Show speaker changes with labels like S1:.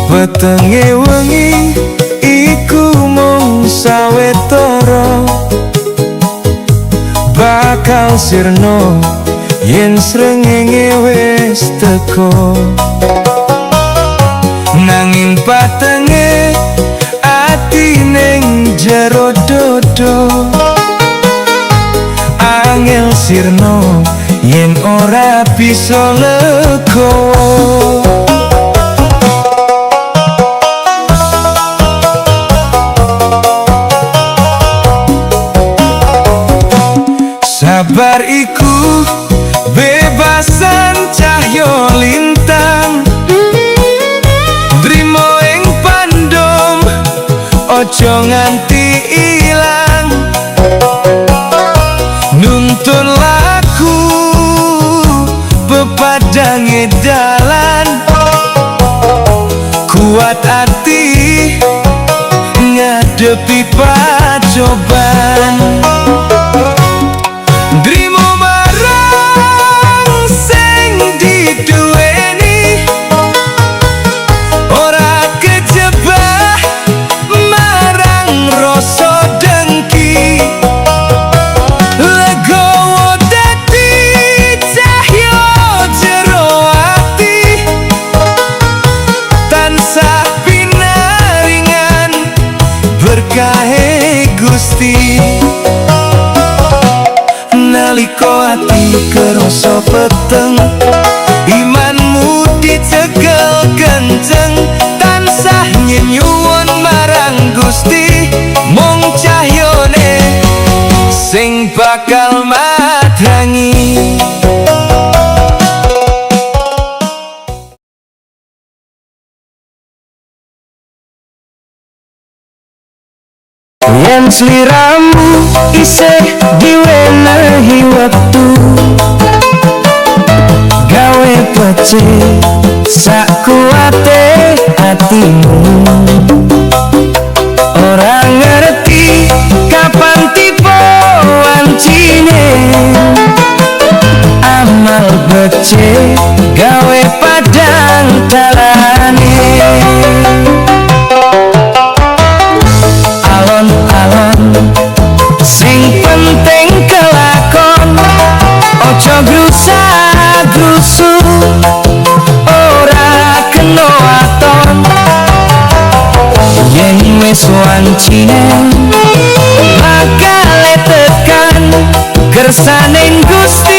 S1: Wetenge wengi iku mung sawetara, bakal sirna yen srengenge wis teko. Nanging patenge ati ning jero dodo, angel sirna yen ora bisa legowo. Sabar iku bebasan cahyo lintang, drimo ing pandom ojo nganti ilang. Nuntun laku pepadange dalan, kuat hati ngadepi pacoban. Drimo marang sing diduweni, ora kejebak marang rasa dengki. Legowo dadi cahyo jero ati, tansah pinaringan berkahe Gusti. Naliko ati kerasa peteng, imanmu dicekel kenceng, tansah nyuwun marang Gusti. Mung cahyone sing bakal madrangi. Yen sliramu isih diwenehi wektu, gawe becik sakuwate atimu. Ora ngerti kapan tiba wancine, amal becik gawe padang dalane. Sing penting kelakon, ojo grusa-grusu, ora kena aton. Yen wis wancine bakal tekan kersaning Gusti.